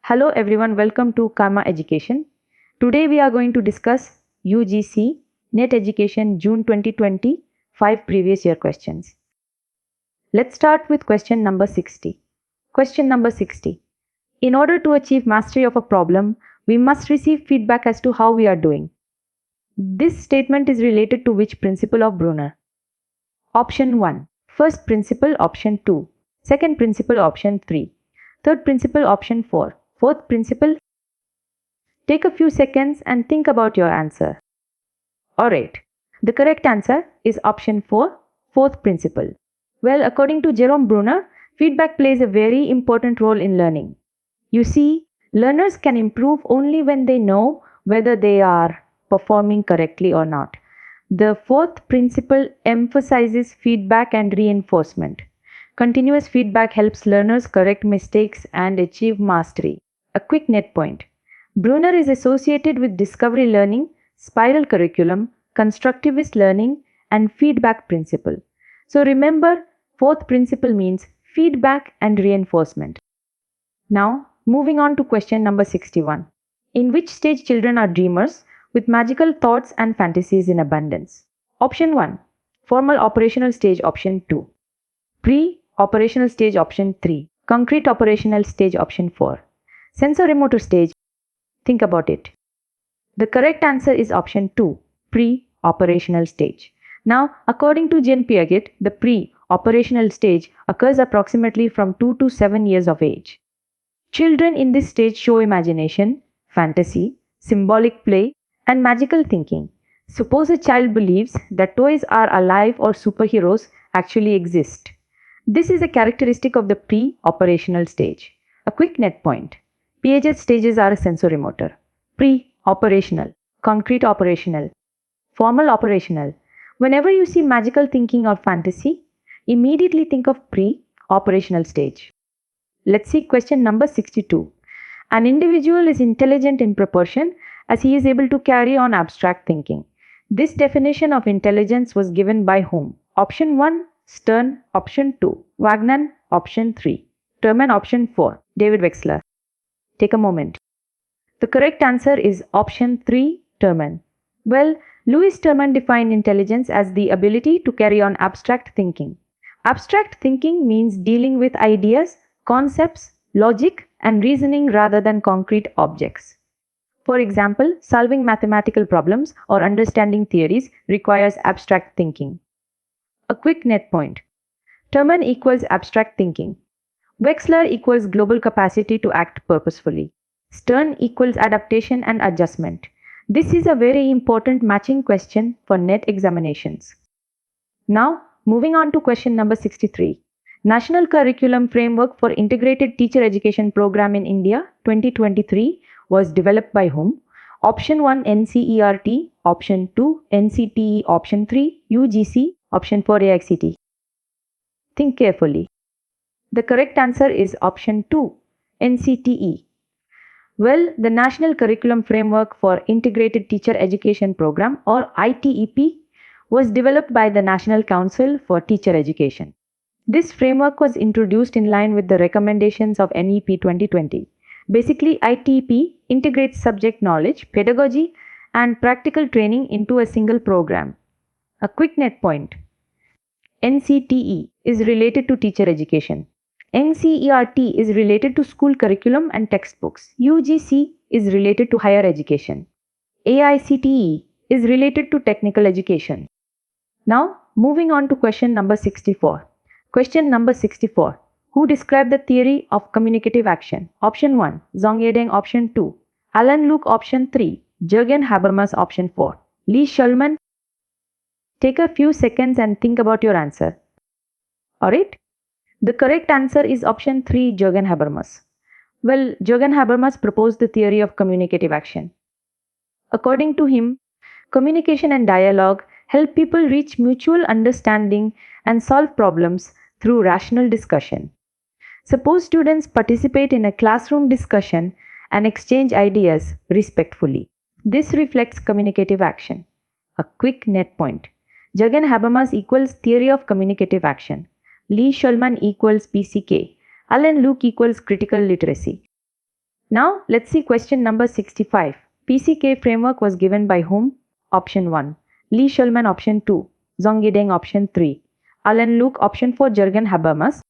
Hello everyone, welcome to Karma Education. Today we are going to discuss UGC NET Education June 2020 5 previous year questions. Let's start with question number 60. Question number 60. In order to achieve mastery of a problem, we must receive feedback as to how we are doing. This statement is related to which principle of Brunner? Option 1. First principle, option 2. Second principle, option 3. Third principle, option 4. Fourth principle. Take a few seconds and think about your answer. Alright, the correct answer is option 4, fourth principle. Well, according to Jerome Brunner, feedback plays a very important role in learning. You see, learners can improve only when they know whether they are performing correctly or not. The fourth principle emphasizes feedback and reinforcement. Continuous feedback helps learners correct mistakes and achieve mastery. A quick net point. Brunner is associated with discovery learning, spiral curriculum, constructivist learning, and feedback principle. So remember, fourth principle means feedback and reinforcement. Now, moving on to question number 61. In which stage children are dreamers with magical thoughts and fantasies in abundance? Option 1. Formal operational stage, option 2. Pre-operational stage, option 3. Concrete operational stage, option 4. Sensorimotor stage. Think about it. The correct answer is option 2, pre-operational stage. Now, according to Jean Piaget, the pre-operational stage occurs approximately from 2 to 7 years of age. Children in this stage show imagination, fantasy, symbolic play, and magical thinking. Suppose a child believes that toys are alive or superheroes actually exist. This is a characteristic of the pre-operational stage. A quick net point. Piaget stages are sensorimotor, pre-operational, concrete operational, formal operational. Whenever you see magical thinking or fantasy, immediately think of pre-operational stage. Let's see question number 62. An individual is intelligent in proportion as he is able to carry on abstract thinking. This definition of intelligence was given by whom? Option 1, Stern, option 2, Wagner, option 3, Terman, option 4, David Wechsler. Take a moment. The correct answer is option 3, Terman. Well, Louis Terman defined intelligence as the ability to carry on abstract thinking. Abstract thinking means dealing with ideas, concepts, logic, and reasoning rather than concrete objects. For example, solving mathematical problems or understanding theories requires abstract thinking. A quick net point. Terman equals abstract thinking. Wechsler equals global capacity to act purposefully. Stern equals adaptation and adjustment. This is a very important matching question for NET examinations. Now, moving on to question number 63. National Curriculum Framework for Integrated Teacher Education Program in India 2023 was developed by whom? Option 1 NCERT, option 2 NCTE, option 3 UGC, option 4 AICTE. Think carefully. The correct answer is option 2, NCTE. Well, the National Curriculum Framework for Integrated Teacher Education Program or ITEP was developed by the National Council for Teacher Education. This framework was introduced in line with the recommendations of NEP 2020. Basically, ITEP integrates subject knowledge, pedagogy, and practical training into a single program. A quick net point. NCTE is related to teacher education. NCERT is related to school curriculum and textbooks. UGC is related to higher education. AICTE is related to technical education. Now, moving on to question number 64. Question number 64. Who described the theory of communicative action? Option 1, Zhong Yedeng, option 2, Alan Luke, option 3, Jürgen Habermas, option 4, Lee Shulman. Take a few seconds and think about your answer. Alright? The correct answer is option 3, Jürgen Habermas. Well, Jürgen Habermas proposed the theory of communicative action. According to him, communication and dialogue help people reach mutual understanding and solve problems through rational discussion. Suppose students participate in a classroom discussion and exchange ideas respectfully. This reflects communicative action. A quick net point. Jürgen Habermas equals theory of communicative action. Lee Shulman equals PCK. Alan Luke equals critical literacy. Now let's see question number 65. PCK framework was given by whom? Option 1. Lee Shulman. Option 2. Zongideng. Option 3. Alan Luke. Option 4. Jürgen Habermas.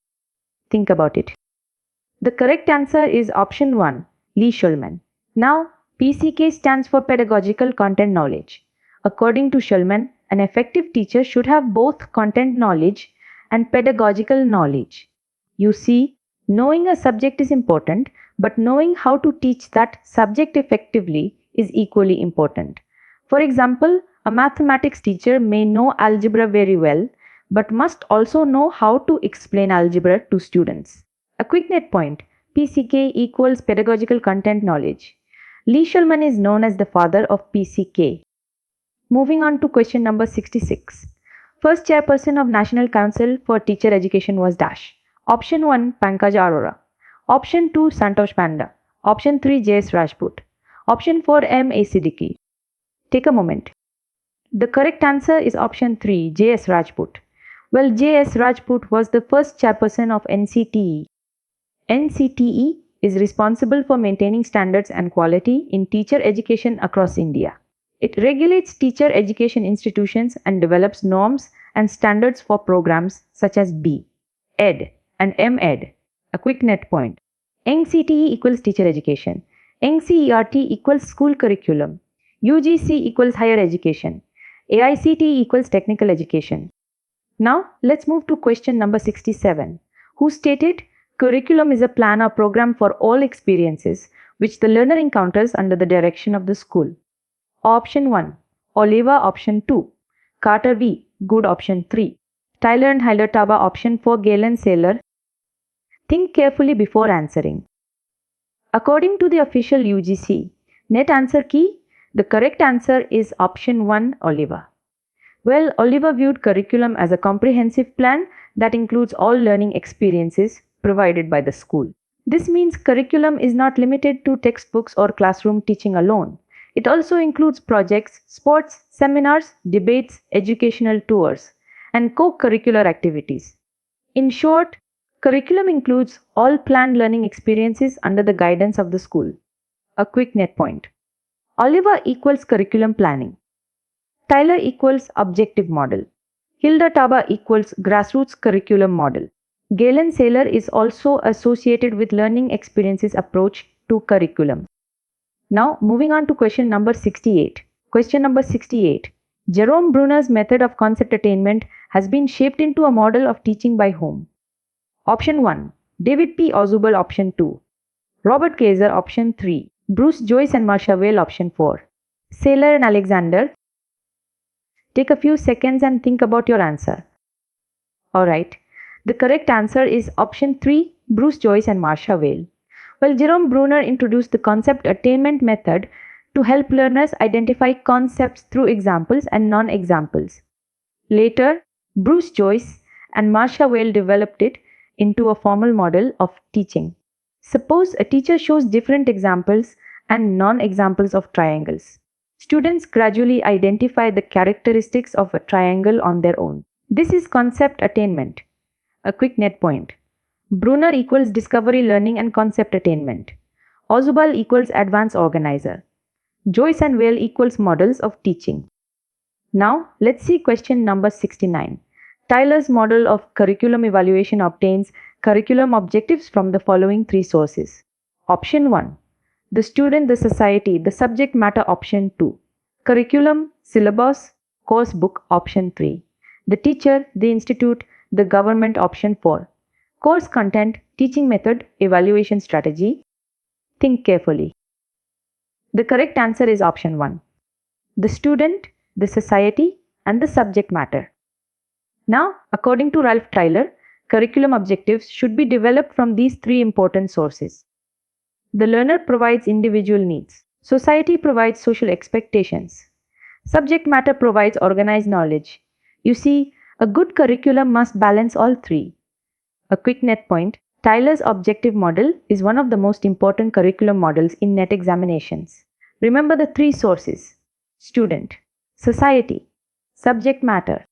Think about it. The correct answer is option 1. Lee Shulman. Now, PCK stands for Pedagogical Content Knowledge. According to Shulman, an effective teacher should have both content knowledge and pedagogical knowledge. You see, knowing a subject is important, but knowing how to teach that subject effectively is equally important. For example, a mathematics teacher may know algebra very well, but must also know how to explain algebra to students. A quick net point: PCK equals pedagogical content knowledge. Lee Shulman is known as the father of PCK. Moving on to question number 66. First chairperson of National Council for Teacher Education was dash. Option 1 Pankaj Arora. Option 2 Santosh Panda. Option 3 J.S. Rajput. Option 4 M. A. Siddiqui. Take a moment. The correct answer is option 3 J.S. Rajput. Well, J.S. Rajput was the first chairperson of NCTE. NCTE is responsible for maintaining standards and quality in teacher education across India. It regulates teacher education institutions and develops norms and standards for programs such as B, Ed, and M.Ed. A quick net point: NCTE equals teacher education, NCERT equals school curriculum, UGC equals higher education, AICTE equals technical education. Now let's move to question number 67, who stated curriculum is a plan or program for all experiences which the learner encounters under the direction of the school. Option 1 Oliva. Option 2 Carter V. Good. Option 3 Tyler and Heilertaba. Option 4 Galen Saylor. Think carefully before answering. According to the official UGC NET answer key, the correct answer is option 1 Oliva. Well, Oliva viewed curriculum as a comprehensive plan that includes all learning experiences provided by the school. This means curriculum is not limited to textbooks or classroom teaching alone. It also includes projects, sports, seminars, debates, educational tours, and co-curricular activities. In short, curriculum includes all planned learning experiences under the guidance of the school. A quick net point: Oliva equals curriculum planning. Tyler equals objective model. Hilda Taba equals grassroots curriculum model. Galen Saylor is also associated with learning experiences approach to curriculum. Now moving on to question number 68. Question number 68. Jerome Bruner's method of concept attainment has been shaped into a model of teaching by whom? Option 1 David P. Ausubel. Option 2 Robert Kaiser. Option 3 Bruce Joyce and Marcia Weil. Option 4 Saylor and Alexander. Take a few seconds and think about your answer. Alright, the correct answer is option 3 Bruce Joyce and Marcia Weil. Well, Jerome Bruner introduced the concept attainment method to help learners identify concepts through examples and non-examples. Later, Bruce Joyce and Marcia Weil developed it into a formal model of teaching. Suppose a teacher shows different examples and non-examples of triangles. Students gradually identify the characteristics of a triangle on their own. This is concept attainment. A quick net point: Bruner equals discovery learning and concept attainment. Ausubel equals advanced organizer. Joyce and Weil equals models of teaching. Now let's see question number 69. Tyler's model of curriculum evaluation obtains curriculum objectives from the following three sources. Option 1 The student, the society, the subject matter. Option 2 Curriculum, syllabus, course book. Option 3 The teacher, the institute, the government. Option 4 Course content, teaching method, evaluation strategy. Think carefully. The correct answer is option 1 The student, the society, and the subject matter. Now, according to Ralph Tyler, curriculum objectives should be developed from these three important sources. The learner provides individual needs. Society provides social expectations. Subject matter provides organized knowledge. You see, a good curriculum must balance all three. A quick net point: Tyler's objective model is one of the most important curriculum models in NET examinations. Remember the three sources: student, society, subject matter.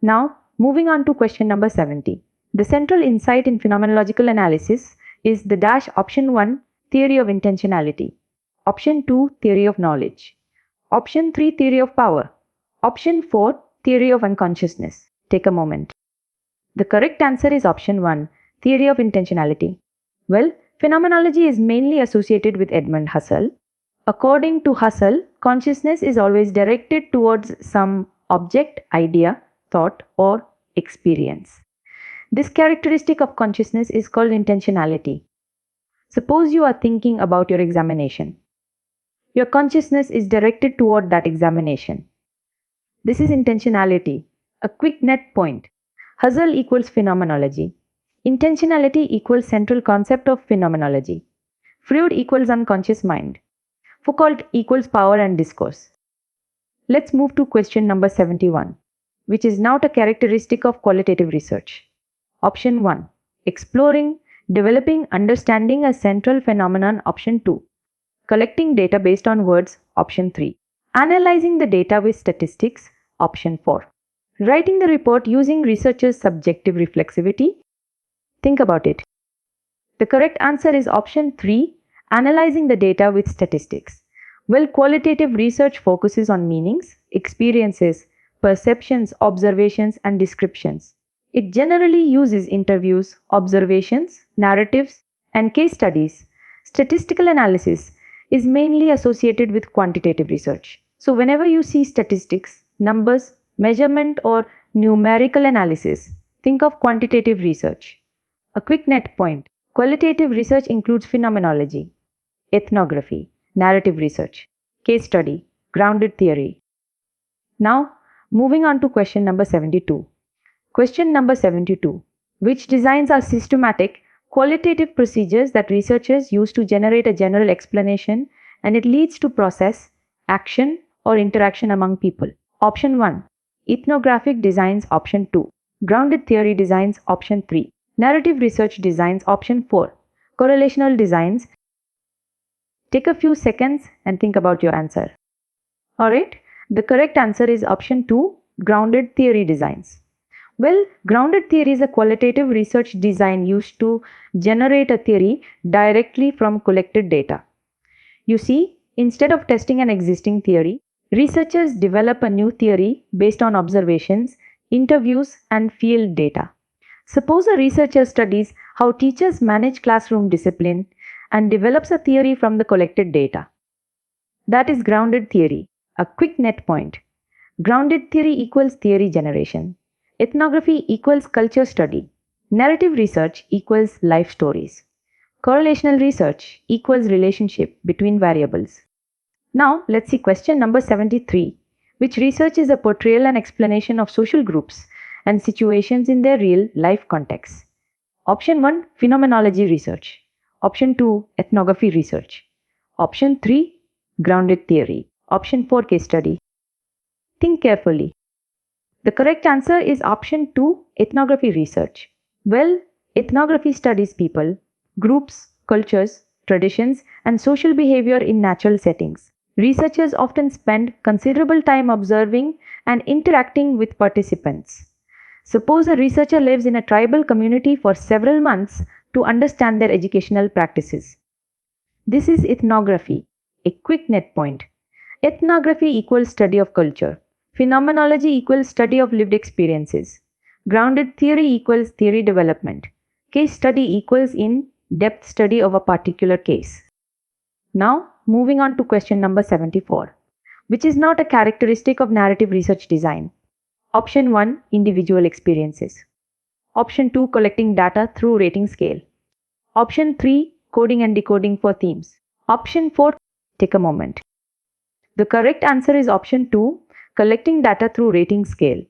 Now, moving on to question number 70. The central insight in phenomenological analysis is the dash option 1 theory of intentionality. Option 2, theory of knowledge. Option 3, theory of power. Option 4, theory of unconsciousness. Take a moment. The correct answer is option 1, theory of intentionality. Well, phenomenology is mainly associated with Edmund Husserl. According to Husserl, consciousness is always directed towards some object, idea, thought, or experience. This characteristic of consciousness is called intentionality. Suppose you are thinking about your examination. Your consciousness is directed toward that examination. This is intentionality. A quick net point. Husserl equals phenomenology. Intentionality equals central concept of phenomenology. Freud equals unconscious mind. Foucault equals power and discourse. Let's move to question number 71, which is now a characteristic of qualitative research. Option 1, exploring, developing, understanding a central phenomenon. Option 2, collecting data based on words. Option 3, analyzing the data with statistics. Option 4, writing the report using researchers' subjective reflexivity. Think about it. The correct answer is option 3, analyzing the data with statistics. Well, qualitative research focuses on meanings, experiences, perceptions, observations, and descriptions. It generally uses interviews, observations, narratives, and case studies. Statistical analysis is mainly associated with quantitative research. So whenever you see statistics, numbers, measurement, or numerical analysis, think of quantitative research. A quick net point. Qualitative research includes phenomenology, ethnography, narrative research, case study, grounded theory. Now, moving on to question number 72. Question number 72. Which designs are systematic, qualitative procedures that researchers use to generate a general explanation and it leads to process, action, or interaction among people? Option 1. Ethnographic designs. Option 2. Grounded theory designs. Option 3. Narrative research designs. Option 4. Correlational designs. Take a few seconds and think about your answer. Alright, the correct answer is option 2, grounded theory designs. Well, grounded theory is a qualitative research design used to generate a theory directly from collected data. You see, instead of testing an existing theory, researchers develop a new theory based on observations, interviews, and field data. Suppose a researcher studies how teachers manage classroom discipline and develops a theory from the collected data. That is grounded theory. A quick net point. Grounded theory equals theory generation. Ethnography equals culture study. Narrative research equals life stories. Correlational research equals relationship between variables. Now let's see question number 73, which research is a portrayal and explanation of social groups and situations in their real life context. Option 1, phenomenology research. Option 2, ethnography research. Option 3, grounded theory. Option 4, case study. Think carefully. The correct answer is option 2, ethnography research. Well, ethnography studies people, groups, cultures, traditions, and social behavior in natural settings. Researchers often spend considerable time observing and interacting with participants. Suppose a researcher lives in a tribal community for several months to understand their educational practices. This is ethnography. A quick net point. Ethnography equals study of culture. Phenomenology equals study of lived experiences. Grounded theory equals theory development. Case study equals in-depth study of a particular case. Now, moving on to question number 74, which is not a characteristic of narrative research design. Option 1, individual experiences. Option 2, collecting data through rating scale. Option 3, coding and decoding for themes. Option 4, take a moment. The correct answer is option 2, collecting data through rating scale.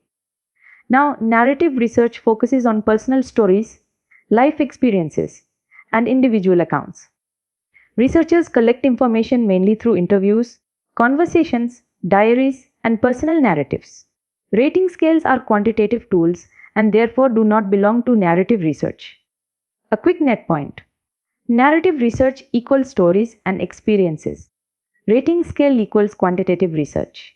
Now, narrative research focuses on personal stories, life experiences, and individual accounts. Researchers collect information mainly through interviews, conversations, diaries, and personal narratives. Rating scales are quantitative tools and therefore do not belong to narrative research. A quick net point. Narrative research equals stories and experiences. Rating scale equals quantitative research.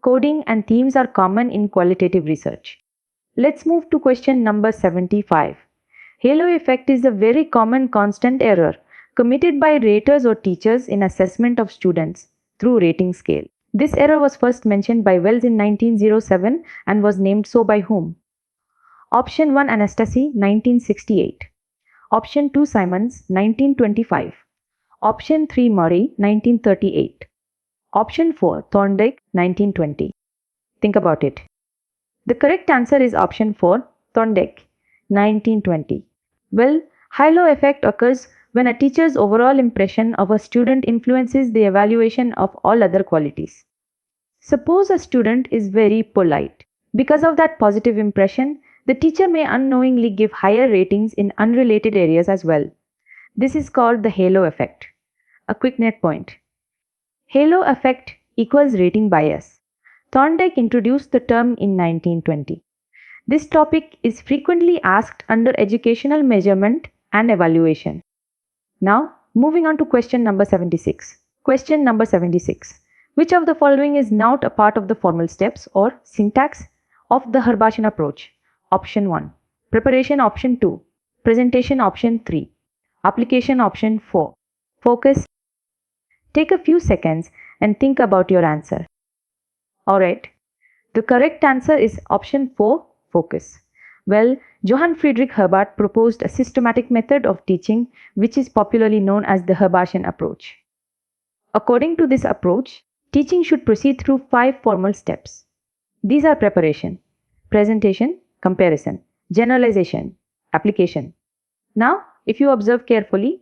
Coding and themes are common in qualitative research. Let's move to question number 75. Halo effect is a very common constant error committed by raters or teachers in assessment of students through rating scale. This error was first mentioned by Wells in 1907 and was named so by whom? Option 1 Anastasi, 1968. Option 2 Simons, 1925. Option 3 Murray, 1938. Option 4 Thorndike, 1920. Think about it. The correct answer is option 4 Thorndike, 1920. Well, halo effect occurs when a teacher's overall impression of a student influences the evaluation of all other qualities. Suppose a student is very polite. Because of that positive impression, the teacher may unknowingly give higher ratings in unrelated areas as well. This is called the halo effect. A quick net point. Halo effect equals rating bias. Thorndike introduced the term in 1920. This topic is frequently asked under educational measurement and evaluation. Now, moving on to question number 76. Question number 76. Which of the following is not a part of the formal steps or syntax of the Harbashan approach? Option 1. Preparation option 2. Presentation option 3. Application option 4. Focus. Take a few seconds and think about your answer. Alright, the correct answer is option 4, focus. Well, Johann Friedrich Herbart proposed a systematic method of teaching which is popularly known as the Harbashan approach. According to this approach, teaching should proceed through 5 formal steps. These are preparation, presentation, comparison, generalization, application. Now, if you observe carefully,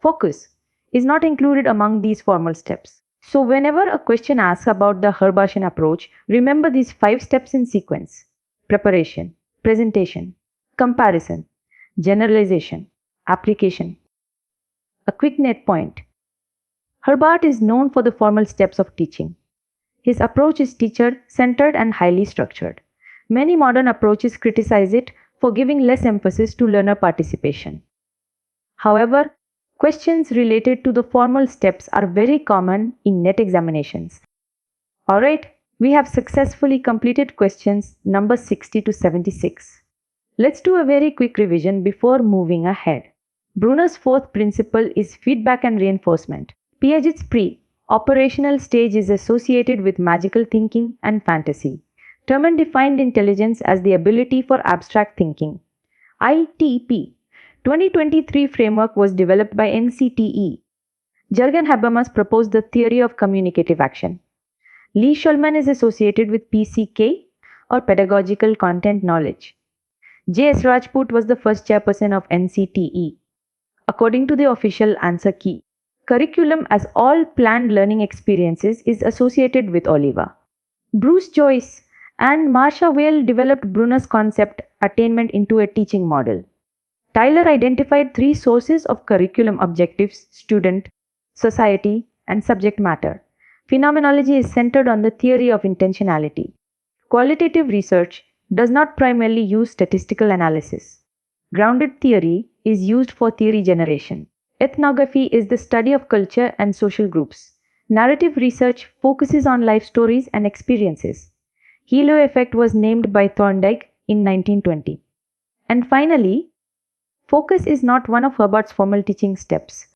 focus is not included among these formal steps. So whenever a question asks about the Harbashan approach, remember these 5 steps in sequence: preparation, presentation, comparison, generalization, application. A quick net point. Herbart is known for the formal steps of teaching. His approach is teacher-centered and highly structured. Many modern approaches criticize it for giving less emphasis to learner participation. However, questions related to the formal steps are very common in NET examinations. Alright, we have successfully completed questions number 60 to 76. Let's do a very quick revision before moving ahead. Bruner's fourth principle is feedback and reinforcement. Piaget's pre-operational stage is associated with magical thinking and fantasy. Terman defined intelligence as the ability for abstract thinking. ITP 2023 framework was developed by NCTE. Jürgen Habermas proposed the theory of communicative action. Lee Shulman is associated with PCK or pedagogical content knowledge. J.S. Rajput was the first chairperson of NCTE. According to the official answer key, curriculum as all planned learning experiences is associated with Oliva. Bruce Joyce and Marcia Weil developed Bruner's concept attainment into a teaching model. Tyler identified 3 sources of curriculum objectives: student, society, and subject matter. Phenomenology is centered on the theory of intentionality. Qualitative research does not primarily use statistical analysis. Grounded theory is used for theory generation. Ethnography is the study of culture and social groups. Narrative research focuses on life stories and experiences. Halo effect was named by Thorndike in 1920. And finally, focus is not one of Herbart's formal teaching steps.